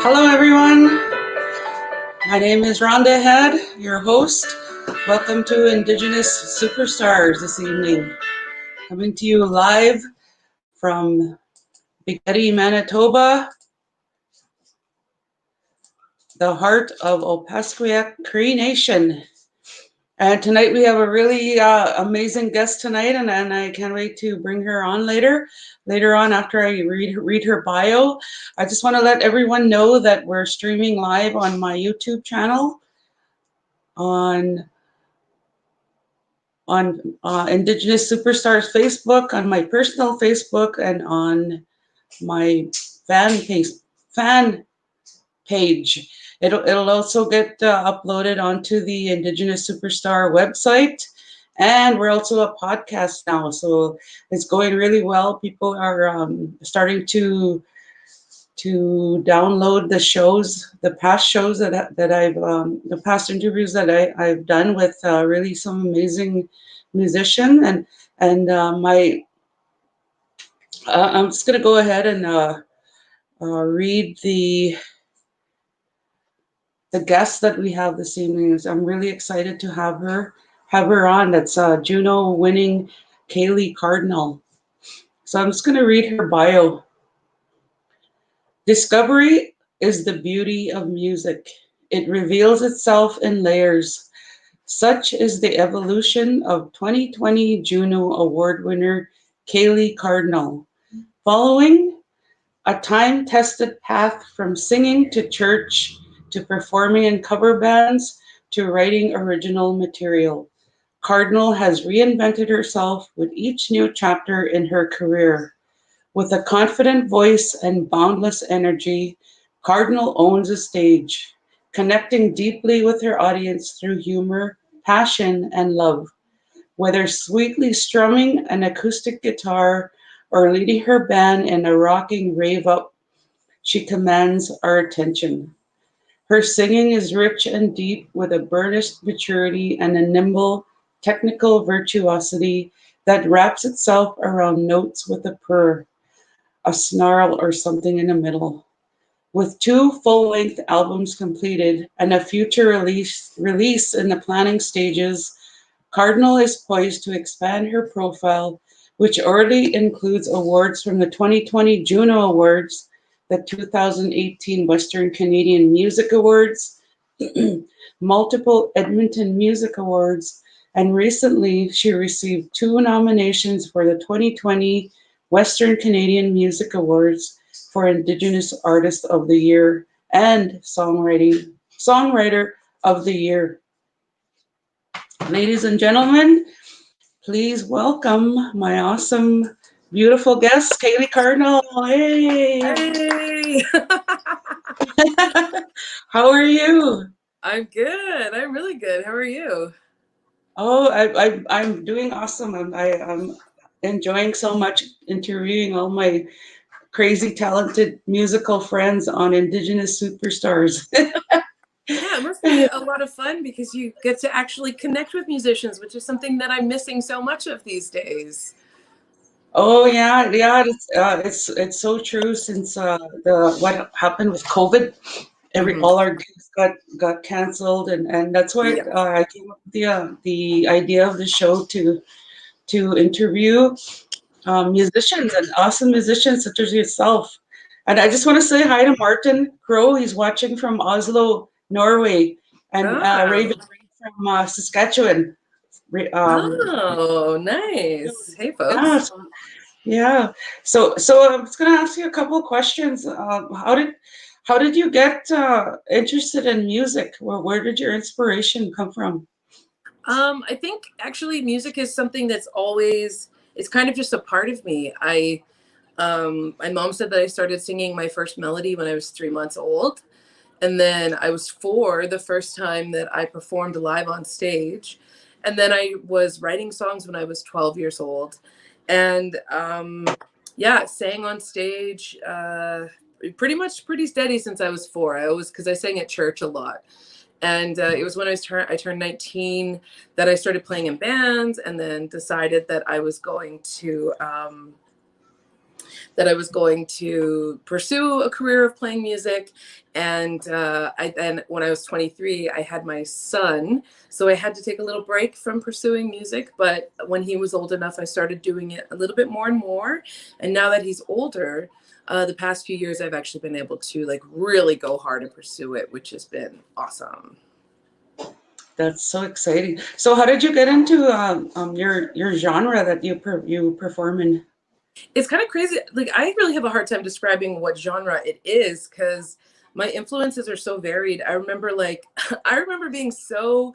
Hello, everyone. My name is Rhonda Head, your host. Welcome to Indigenous Superstars this evening. Coming to you live from Big Eddy, Manitoba, the heart of Opaskwayak Cree Nation. And tonight we have a really amazing guest tonight, and I can't wait to bring her on later. Later on, after I read her bio, I just want to let everyone know that we're streaming live on my YouTube channel, on Indigenous Superstars Facebook, on my personal Facebook, and on my fan page. It'll also get uploaded onto the Indigenous Superstar website, and we're also a podcast now, so it's going really well. People are starting to download the shows, the past shows that I've the past interviews that I've done with really some amazing musician, and I'm just gonna go ahead and read the guest that we have this evening. I'm really excited to have her on. That's Juno winning Celeigh Cardinal. So I'm just going to read her bio. Discovery is the beauty of music. It reveals itself in layers. Such is the evolution of 2020 Juno Award winner Celeigh Cardinal. Following a time-tested path from singing to church, to performing in cover bands, to writing original material, Cardinal has reinvented herself with each new chapter in her career. With a confident voice and boundless energy, Cardinal owns a stage, connecting deeply with her audience through humor, passion, and love. Whether sweetly strumming an acoustic guitar or leading her band in a rocking rave up, she commands our attention. Her singing is rich and deep, with a burnished maturity and a nimble, technical virtuosity that wraps itself around notes with a purr, a snarl, or something in the middle. With 2 full-length albums completed and a future release in the planning stages, Cardinal is poised to expand her profile, which already includes awards from the 2020 Juno Awards, the 2018 Western Canadian Music Awards, multiple Edmonton Music Awards, and recently she received 2 nominations for the 2020 Western Canadian Music Awards for Indigenous Artist of the Year and Songwriter of the Year. Ladies and gentlemen, please welcome my awesome, beautiful guest, Celeigh Cardinal. Hey! Hey! How are you? I'm good. I'm really good. How are you? Oh, I'm doing awesome. I'm enjoying so much interviewing all my crazy talented musical friends on Indigenous Superstars. Yeah, it must be a lot of fun because you get to actually connect with musicians, which is something that I'm missing so much of these days. Oh yeah, yeah. It's so true since the what happened with COVID. Hmm. All our gigs got canceled, and that's why Yeah. I came up with the idea of the show to interview musicians and awesome musicians such as yourself. And I just want to say hi to Martin Crow. He's watching from Oslo, Norway, and Raven Oh. from Saskatchewan. Oh, nice. Hey, Yeah, folks. yeah. So I'm just gonna ask you a couple of questions. How did you get interested in music? Where did your inspiration come from? I think actually music is something that's always, it's kind of just a part of me. My mom said that I started singing my first melody when I was 3 months old. And then I was 4 the first time that I performed live on stage. And then I was writing songs when I was 12 years old. And yeah, sang on stage pretty steady since I was 4. Because I sang at church a lot. And it was when I turned 19 that I started playing in bands, and then decided that I was going to that I was going to pursue a career of playing music. And then when I was 23, I had my son. So I had to take a little break from pursuing music. But when he was old enough, I started doing it a little bit more and more. And now that he's older, the past few years, I've actually been able to like really go hard and pursue it, which has been awesome. That's so exciting. So how did you get into your genre that you perform in? It's kind of crazy. Like, I really have a hard time describing what genre it is because my influences are so varied. I remember I remember being so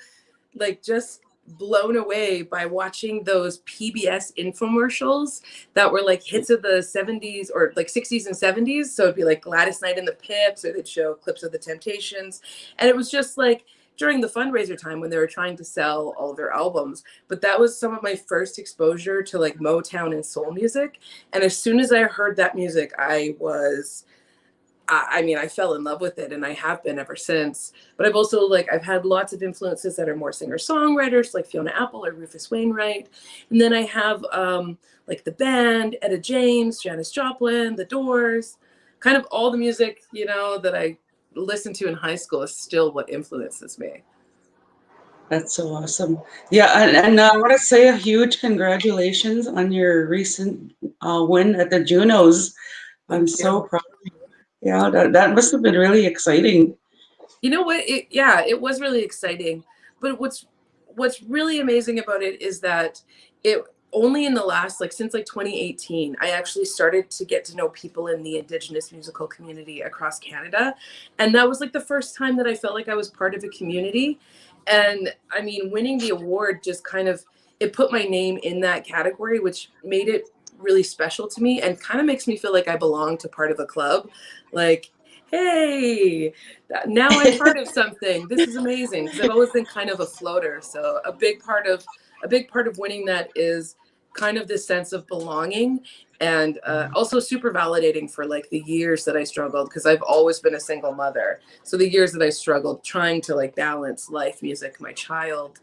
like just blown away by watching those PBS infomercials that were like hits of the 70s or like 60s and 70s. So it'd be like Gladys Knight and the Pips, or they'd show clips of the Temptations. And it was just like during the fundraiser time when they were trying to sell all of their albums. But that was some of my first exposure to like Motown and soul music. And as soon as I heard that music, I mean, I fell in love with it, and I have been ever since. But I've had lots of influences that are more singer-songwriters, like Fiona Apple or Rufus Wainwright. And then I have like the band, Etta James, Janis Joplin, The Doors, kind of all the music, that I listened to in high school is still what influences me. That's so awesome. Yeah, and I want to say a huge congratulations on your recent win at the Junos. I'm Thank so you. proud of you. Yeah, that must have been really exciting. You know what? It was really exciting. But what's really amazing about it is that it only in the last since 2018, I actually started to get to know people in the Indigenous musical community across Canada, and that was like the first time that I felt like I was part of a community. And I mean, winning the award just kind of it put my name in that category, which made it really special to me and kind of makes me feel like I belong to part of a club. Like, hey, now I'm part of something. This is amazing because I've always been kind of a floater. So a big part of winning that is kind of this sense of belonging, and also super validating for like the years that I struggled, because I've always been a single mother. So the years that I struggled trying to like balance life, music, my child,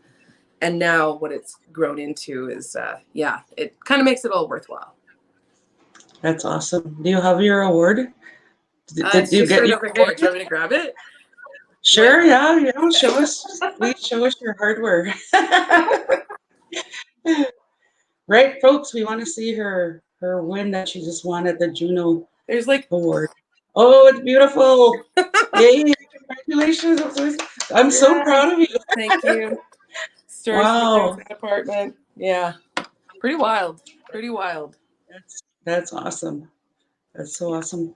and now what it's grown into is it kind of makes it all worthwhile. That's awesome. Do you have your award? Did It's you just get right your over here. award Do you yet? want me to grab it? Sure, yeah, show us, please show us your hardware. Right, folks, we want to see her win that she just won at the Juno There's like Award. Oh, it's beautiful. Yay, congratulations. I'm so yeah. proud of you. Thank you. Story from my Wow, parents' apartment. Yeah. Pretty wild. Pretty wild. that's awesome. That's so awesome.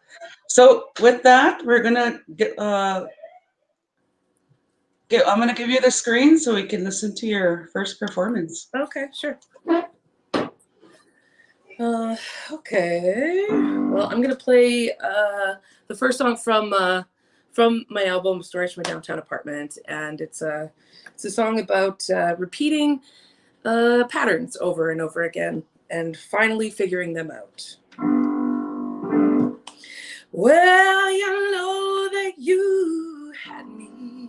So with that, we're gonna I'm gonna give you the screen so we can listen to your first performance. Okay, sure. Okay. Well, I'm gonna play the first song from my album "Stories from a Downtown Apartment," and it's a song about repeating patterns over and over again and finally figuring them out. Well, you know that you had me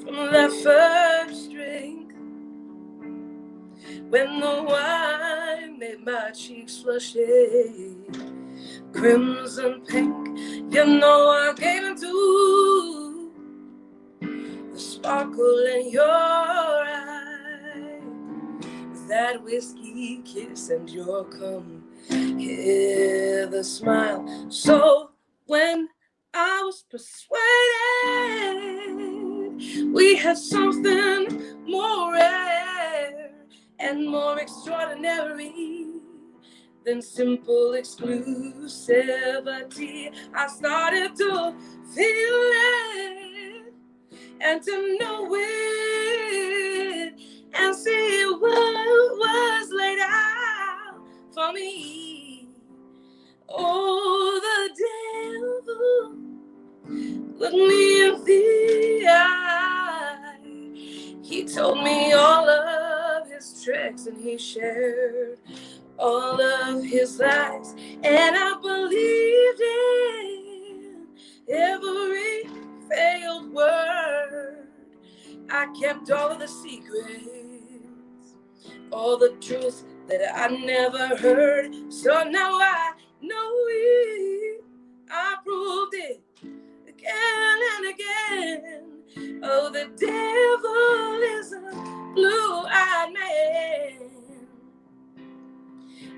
from that first drink, when the wine made my cheeks flushy crimson pink. You know I gave into the sparkle in your eye, with that whiskey kiss and your come. Hear the smile. So when I was persuaded we had something more rare and more extraordinary than simple exclusivity, I started to feel it and to know it and see what was laid out for me. Oh, the devil looked me in the eye. He told me all of his tricks and he shared all of his lies, and I believed in every failed word. I kept all of the secrets, all the truth that I never heard. So now I know it. I proved it again and again. Oh, the devil is a blue-eyed man.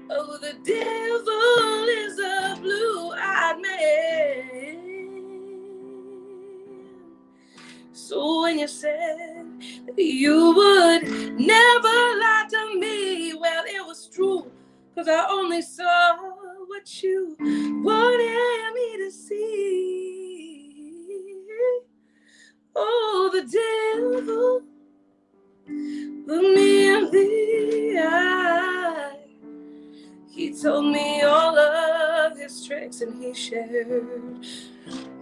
Oh, the devil is a blue-eyed man. So when you said that you would never lie to me, well, it was true, because I only saw what you wanted me to see. Oh, the devil looked me in the eye. He told me all of his tricks and he shared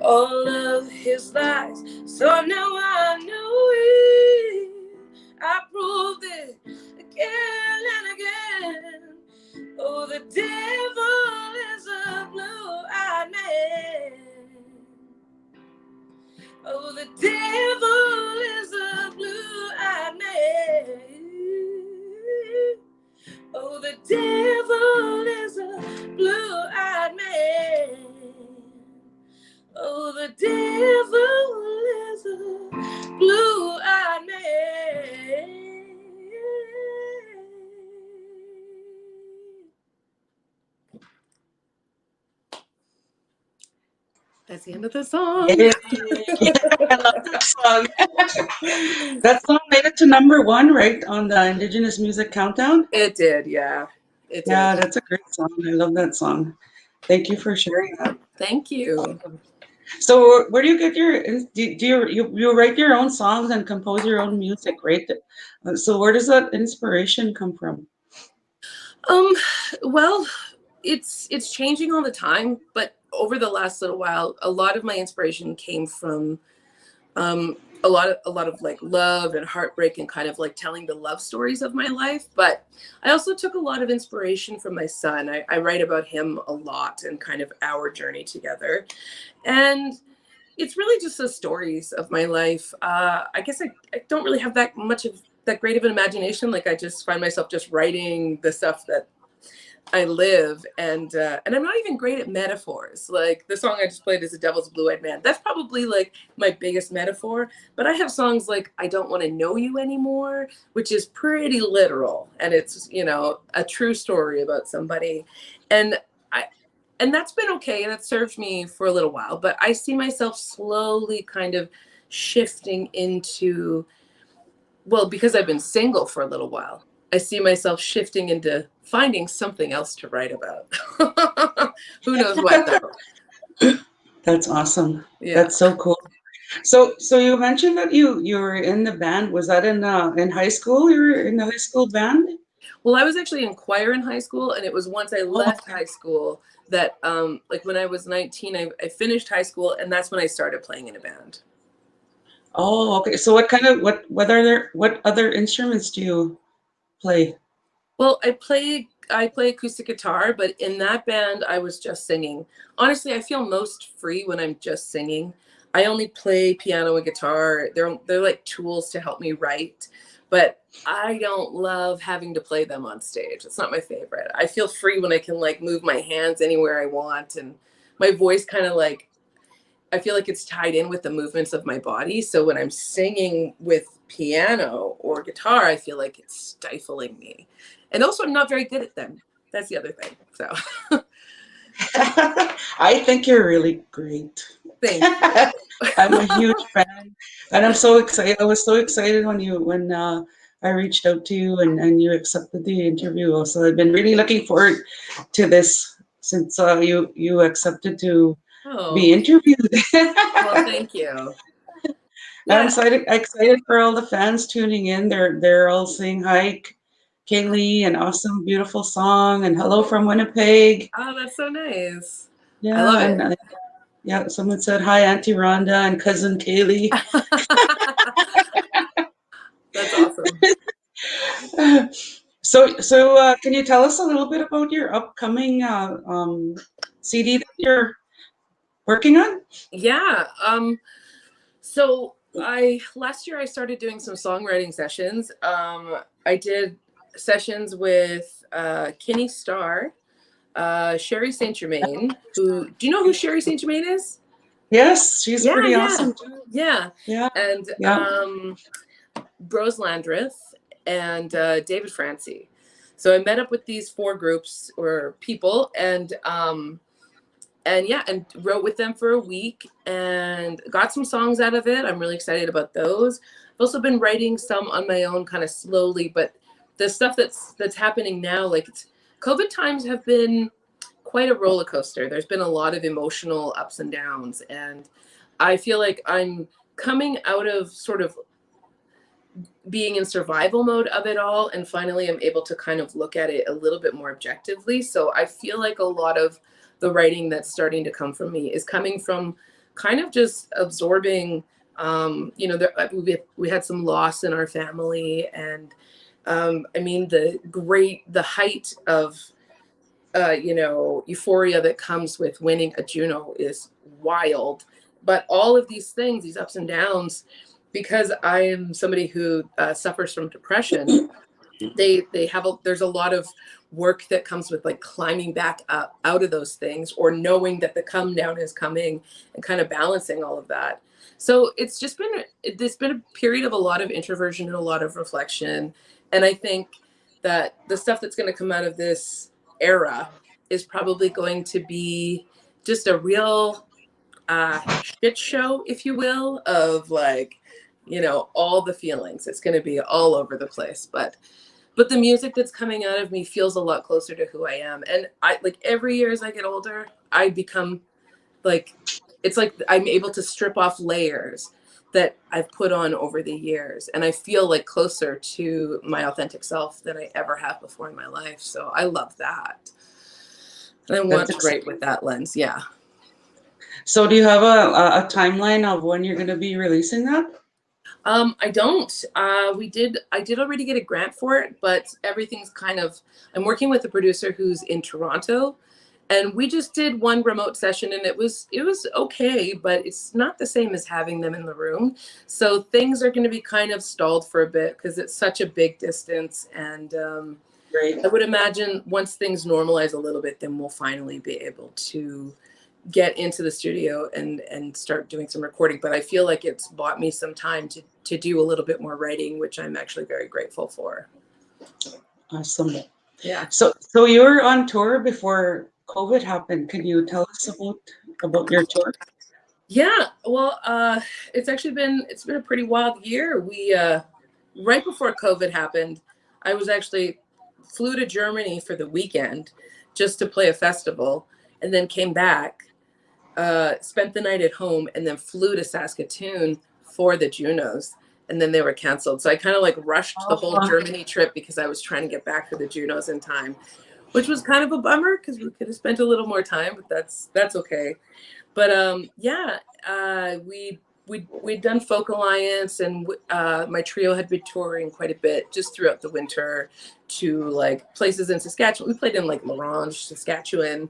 all of his lies. So now I know it. I proved it again and again. Oh, the devil is a blue-eyed man. Oh, the devil is a blue-eyed man. Oh, the devil is a blue-eyed man. Oh, the devil is a blue-eyed man. That's the end of the song. Yeah, I love that song. That song made it to #1, right, on the Indigenous Music Countdown. It did, yeah. It Yeah, did. that's a great song. I love that song. Thank you for sharing that. Thank you. So, where do you get your? Do you write your own songs and compose your own music, right? So, where does that inspiration come from? Well, it's changing all the time, but over the last little while, a lot of my inspiration came from a lot of like love and heartbreak and kind of like telling the love stories of my life. But I also took a lot of inspiration from my son. I write about him a lot and kind of our journey together. And it's really just the stories of my life. I guess I don't really have that great of an imagination. Like I just find myself just writing the stuff that I live, and I'm not even great at metaphors. Like the song I just played is "The Devil's Blue-Eyed Man." That's probably like my biggest metaphor. But I have songs like "I Don't Want to Know You Anymore," which is pretty literal, and it's a true story about somebody, and I and that's been okay, and it served me for a little while. But I see myself slowly kind of shifting into, well, because I've been single for a little while, I see myself shifting into finding something else to write about. Who knows what though? That's awesome. Yeah. That's so cool. So you mentioned that you were in the band. Was that in high school? You were in the high school band? Well, I was actually in choir in high school, and it was once I Oh, left high school that, like when I was 19, I finished high school, and that's when I started playing in a band. oh, okay. So what other instruments do you play? Well, I play acoustic guitar, but in that band I was just singing. Honestly, I feel most free when I'm just singing. I only play piano and guitar. They're like tools to help me write, but I don't love having to play them on stage. It's not my favorite. I feel free when I can like move my hands anywhere I want, and my voice kind of like, I feel like it's tied in with the movements of my body. So when I'm singing with piano or guitar, I feel like it's stifling me. And also, I'm not very good at them. That's the other thing. So I think you're really great. thank you. I'm a huge fan, and I'm so excited. I was so excited when I reached out to you and you accepted the interview. So I've been really looking forward to this since you accepted to be Oh, interviewed. well, thank you. I'm Yeah. excited for all the fans tuning in. They're all saying hi, Kaylee, an awesome, beautiful song, and hello from Winnipeg. Oh, that's so nice. I love Yeah, it. and yeah, someone said hi, Auntie Rhonda and cousin Kaylee. That's awesome. So, can you tell us a little bit about your upcoming CD that you're working on? Yeah. So I last year I started doing some songwriting sessions. I did sessions with Kinney Starr, Sherry Saint Germain. Who do you know who Sherry Saint Germain is? Yes, she's Yeah, pretty yeah, awesome too. yeah. Yeah, And yeah. Brose Landreth and David Francie. So I met up with these 4 groups or people, and yeah, and wrote with them for a week and got some songs out of it. I'm really excited about those. I've also been writing some on my own, kind of slowly, but the stuff that's happening now, like COVID times have been quite a roller coaster. There's been a lot of emotional ups and downs, and I feel like I'm coming out of sort of being in survival mode of it all, and finally I'm able to kind of look at it a little bit more objectively. So I feel like a lot of the writing that's starting to come from me is coming from kind of just absorbing, we had some loss in our family, and I mean the height of euphoria that comes with winning a Juno is wild. But all of these things, these ups and downs, because I am somebody who suffers from depression, there's a lot of work that comes with like climbing back up out of those things, or knowing that the come down is coming, and kind of balancing all of that. So it's been a period of a lot of introversion and a lot of reflection. And I think that the stuff that's going to come out of this era is probably going to be just a real shit show, if you will, of like, all the feelings. It's going to be all over the place, but the music that's coming out of me feels a lot closer to who I am. And I, like, every year as I get older, I become like, it's like I'm able to strip off layers that I've put on over the years, and I feel like closer to my authentic self than I ever have before in my life. So I love that. And I want to write with that lens. Yeah. So do you have a timeline of when you're going to be releasing that? I don't. I did already get a grant for it, but everything's kind of, I'm working with a producer who's in Toronto, and we just did one remote session, and it was okay, but it's not the same as having them in the room. So things are going to be kind of stalled for a bit because it's such a big distance. And Great. I would imagine once things normalize a little bit, then we'll finally be able to get into the studio and start doing some recording. But I feel like it's bought me some time to do a little bit more writing, which I'm actually very grateful for. Awesome. Yeah. So you were on tour before COVID happened. Can you tell us about your tour? Yeah. Well, it's been a pretty wild year. We right before COVID happened, I was actually flew to Germany for the weekend just to play a festival, and then came back, spent the night at home, and then flew to Saskatoon for the Junos, and then they were canceled. So I kind of like rushed the whole Germany trip because I was trying to get back for the Junos in time, which was kind of a bummer because we could have spent a little more time, but that's okay. But we'd done Folk Alliance, and my trio had been touring quite a bit just throughout the winter to like places in Saskatchewan. We played in like Larange, Saskatchewan,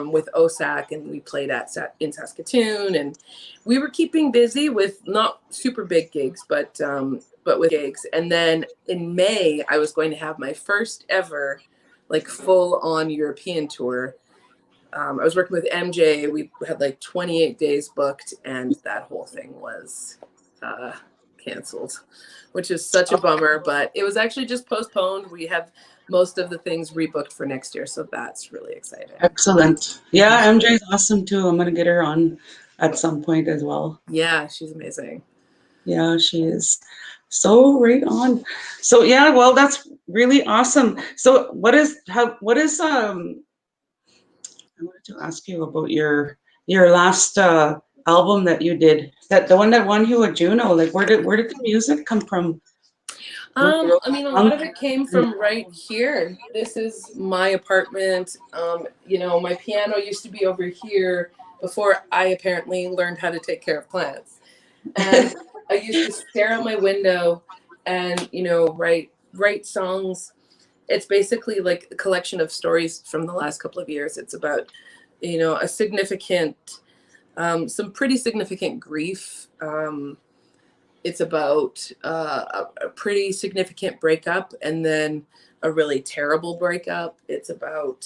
with OSAC, and we played in Saskatoon, and we were keeping busy with not super big gigs, but with gigs. And then in May, I was going to have my first ever like full on European tour. I was working with MJ. We had like 28 days booked, and that whole thing was canceled, which is such a bummer, but it was actually just postponed. We have most of the things rebooked for next year, so that's really exciting. Excellent. Yeah, MJ's awesome too. I'm going to get her on at some point as well. Yeah, she's amazing. Yeah, she is. So right on. So yeah, well, that's really awesome. So what is I wanted to ask you about your last album that you did. That the one that won you a Juno. Like where did the music come from? I mean, a lot of it came from right here. This is my apartment. My piano used to be over here before I apparently learned how to take care of plants. And I used to stare out my window and, write songs. It's basically like a collection of stories from the last couple of years. It's about, a significant, some pretty significant grief. it's about a pretty significant breakup and then a really terrible breakup. It's about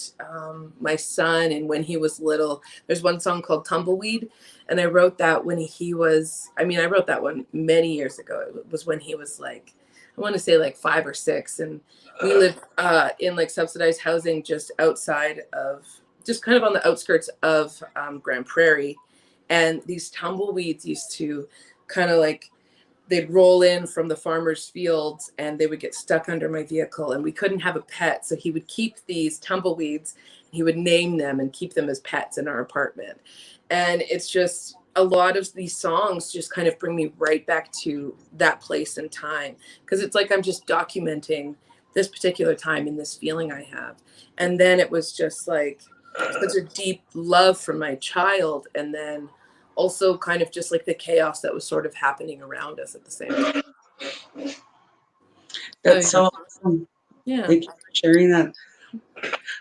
my son and when he was little. There's one song called Tumbleweed, and I wrote that when he was, I mean, I wrote that one many years ago. It was when he was like, I want to say like 5 or 6. And we lived in like subsidized housing just outside of, just kind of on the outskirts of Grand Prairie. And these tumbleweeds used to kind of like, they'd roll in from the farmer's fields and they would get stuck under my vehicle, and we couldn't have a pet. So he would keep these tumbleweeds, he would name them and keep them as pets in our apartment. And it's just, a lot of these songs just kind of bring me right back to that place and time, because it's like I'm just documenting this particular time and this feeling I have. And then it was just like such a deep love for my child, and then also kind of just like the chaos that was sort of happening around us at the same time. That's so awesome. Yeah. Thank you for sharing that.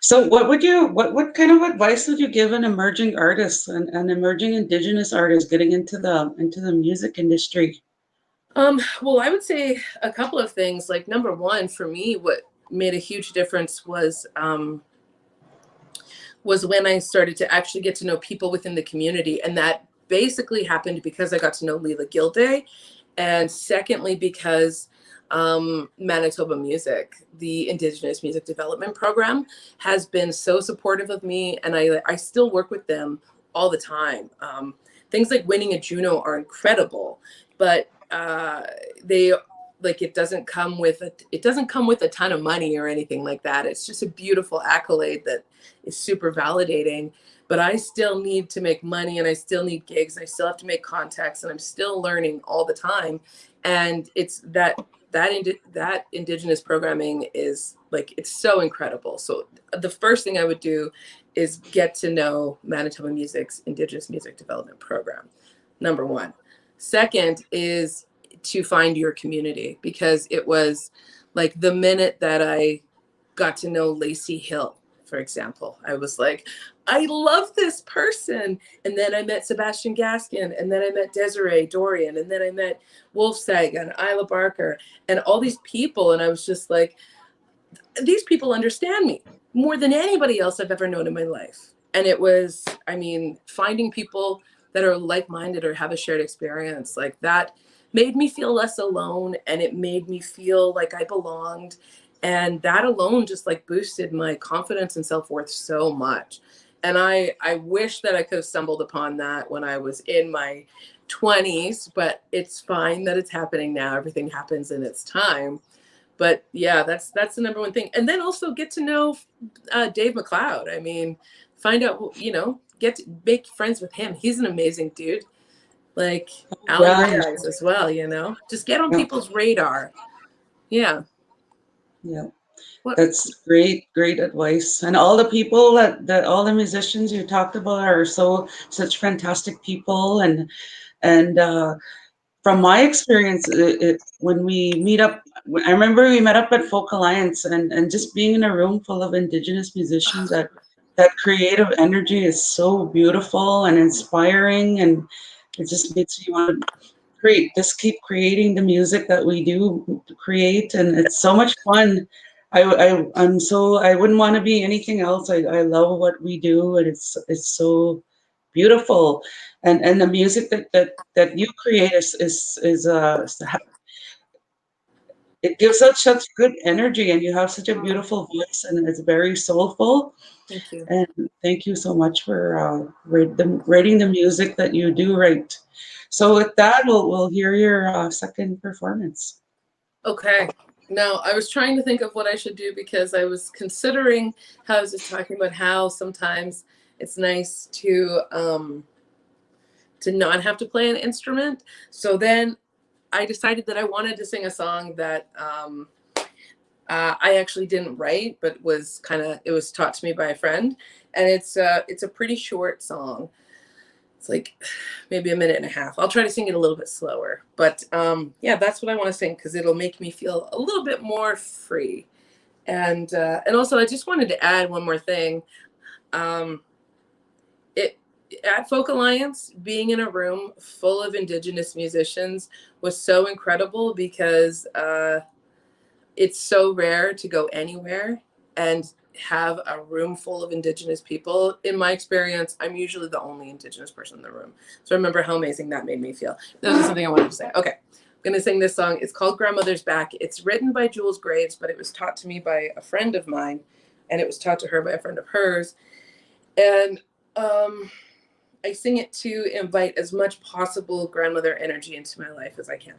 So what kind of advice would you give an emerging artist, an emerging Indigenous artist getting into the music industry? Well, I would say a couple of things. Like, number one, for me, what made a huge difference was when I started to actually get to know people within the community. And that basically happened because I got to know Leela Gilday. And secondly, because Manitoba Music, the Indigenous Music Development Program, has been so supportive of me. And I still work with them all the time. Things like winning a Juno are incredible, but they, like, it doesn't come with a ton of money or anything like that. It's just a beautiful accolade that is super validating. But I still need to make money, and I still need gigs, and I still have to make contacts, and I'm still learning all the time. And it's that Indigenous programming is like, it's so incredible. So the first thing I would do is get to know Manitoba Music's Indigenous Music Development Program, number one. Second is to find your community, because it was like the minute that I got to know Lacey Hill, for example, I was like, I love this person. And then I met Sebastian Gaskin, and then I met Desiree Dorian, and then I met Wolfsag and Isla Barker and all these people. And I was just like, these people understand me more than anybody else I've ever known in my life. And it was, I mean, finding people that are like-minded or have a shared experience like that made me feel less alone, and it made me feel like I belonged. And that alone just like boosted my confidence and self-worth so much. And I wish that I could have stumbled upon that when I was in my 20s, but it's fine that it's happening now. Everything happens in its time. But yeah, that's the number one thing. And then also get to know Dave McLeod. I mean, find out, get to make friends with him. He's an amazing dude. Like Alan Ray Eyes as well, just get on people's radar. Yeah. Yeah. That's great advice. And all the people that all the musicians you talked about are such fantastic people. And from my experience, when we meet up, I remember we met up at Folk Alliance, and just being in a room full of Indigenous musicians, that creative energy is so beautiful and inspiring, and it just makes you want to keep creating the music that we do create, and it's so much fun. I wouldn't want to be anything else. I love what we do, and it's so beautiful, and the music that you create is it gives out such good energy, and you have such a beautiful voice, and it's very soulful. Thank you. And thank you so much for writing the music that you do write. So with that, we'll hear your second performance. Okay. Now, I was trying to think of what I should do, because I was considering how I was just talking about how sometimes it's nice to not have to play an instrument. So then I decided that I wanted to sing a song that I actually didn't write, but it was taught to me by a friend. And it's a pretty short song. It's like maybe a minute and a half. I'll try to sing it a little bit slower, but yeah, that's what I want to sing, because it'll make me feel a little bit more free. And also, I just wanted to add one more thing. at Folk Alliance, being in a room full of Indigenous musicians was so incredible because it's so rare to go anywhere and have a room full of Indigenous people. In my experience, I'm usually the only Indigenous person in the room. So remember how amazing that made me feel. That was something I wanted to say. Okay, I'm going to sing this song. It's called Grandmother's Back. It's written by Jules Graves, but it was taught to me by a friend of mine, and it was taught to her by a friend of hers. And I sing it to invite as much possible grandmother energy into my life as I can.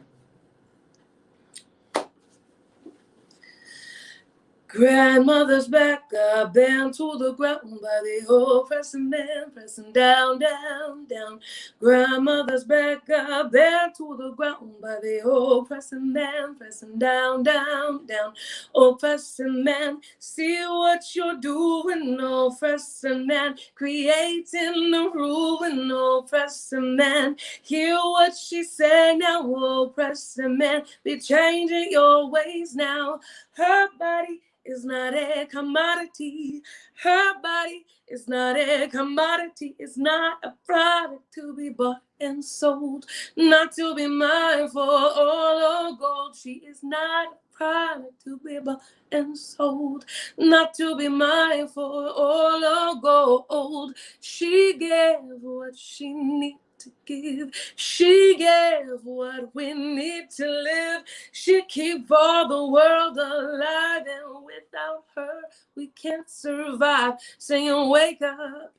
Grandmother's back, I bend to the ground by the old pressing man, pressing down, down, down. Grandmother's back, I bend to the ground by the old pressing man, pressing down, down, down. Oh, pressing man, see what you're doing, oh, pressing man, creating the ruin, oh, pressing man. Hear what she said now, oh, pressing man, be changing your ways now. Her body is not a commodity. Her body is not a commodity. It's not a product to be bought and sold, not to be mined for oil or gold. She is not a product to be bought and sold, not to be mined for oil or gold. She gave what she needed to give. She gave what we need to live. She keep all the world alive, and without her we can't survive. Saying wake up,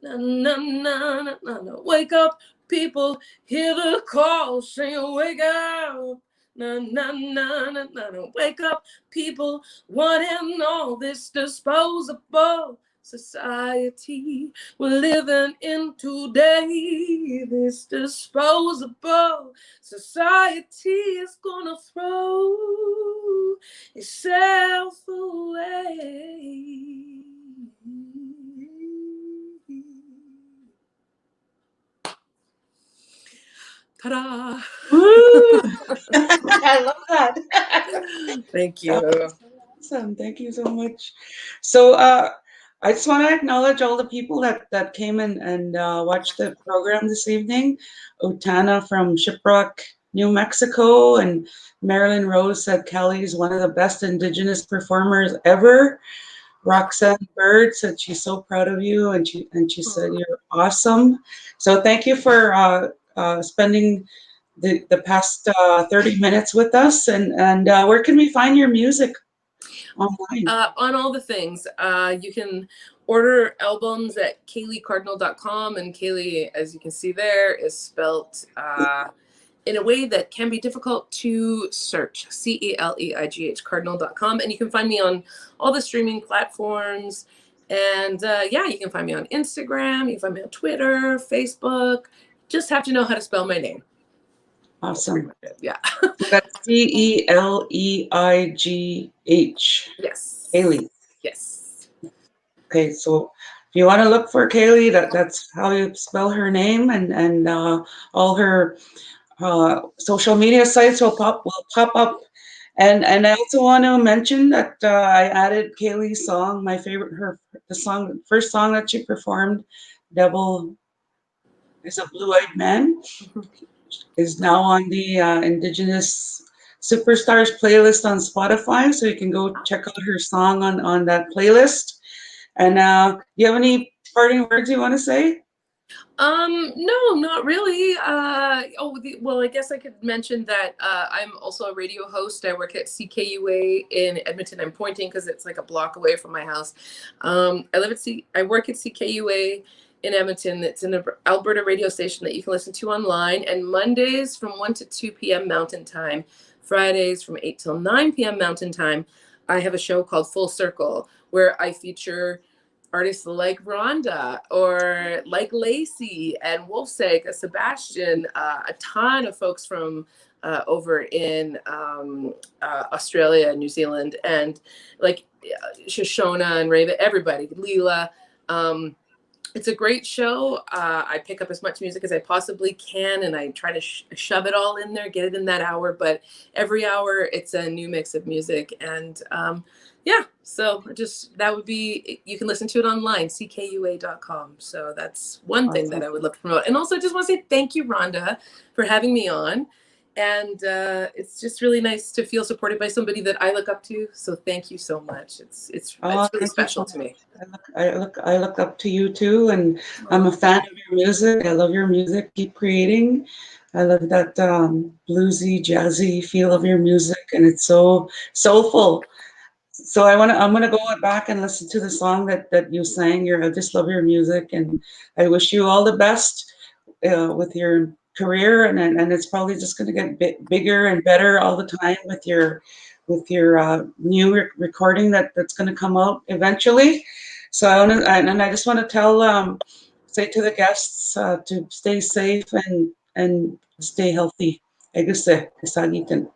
na na na na na na. Wake up, people, hear the call. Saying wake up, na na na na na na. Wake up, people, wanting all this disposable society we're living in today. This disposable society is gonna throw itself away. Ta-da! Woo! I love that. Thank you. Awesome. Thank you so much. So I just want to acknowledge all the people that came in and watched the program this evening. Otana from Shiprock, New Mexico, and Marilyn Rose said Kelly is one of the best Indigenous performers ever. Roxanne Bird said she's so proud of you, and she said you're awesome. So thank you for spending the past 30 minutes with us. And where can we find your music online? On all the things. You can order albums at CaleighCardinal.com, and Celeigh, as you can see there, is spelt in a way that can be difficult to search. CELEIGH, Cardinal.com. And you can find me on all the streaming platforms. And yeah, you can find me on Instagram. You can find me on Twitter, Facebook. Just have to know how to spell my name. Awesome. Yeah. That's CELEIGH. Yes. Celeigh. Yes. Okay, so if you want to look for Celeigh, that's how you spell her name, and all her social media sites will pop up. And I also want to mention that I added Caleigh's song, my favorite, first song that she performed, "Devil is a Blue-Eyed Man," is now on the Indigenous Superstars playlist on Spotify, so you can go check out her song on that playlist. And do you have any parting words you want to say? No, not really. Well, I guess I could mention that I'm also a radio host. I work at CKUA in Edmonton. I'm pointing because it's like a block away from my house. I work at CKUA in Edmonton. It's an Alberta radio station that you can listen to online. And Mondays from 1 to 2 p.m. Mountain Time, Fridays from 8 till 9 p.m. Mountain Time, I have a show called Full Circle, where I feature artists like Rhonda or like Lacey and Wolfseg, Sebastian, a ton of folks from over in Australia and New Zealand, and like Shoshona and Raven, everybody, Leela. It's a great show. I pick up as much music as I possibly can, and I try to shove it all in there, get it in that hour. But every hour, it's a new mix of music. And yeah, so just that would be, you can listen to it online, ckua.com. So that's one thing that Awesome. I would love to promote. And also just want to say thank you, Rhonda, for having me on. And it's just really nice to feel supported by somebody that I look up to. So thank you so much. It's Oh, really thank you special so to me. much. I look up to you too, and I'm a Oh, fan of your music. I love your music. Keep creating. I love that bluesy, jazzy feel of your music, and it's so soulful. So I'm gonna go back and listen to the song that you sang. I just love your music, and I wish you all the best with your career, and it's probably just gonna get bigger and better all the time with your new recording that's gonna come out eventually. So and I just want to tell say to the guests to stay safe and stay healthy. I guess, thank you.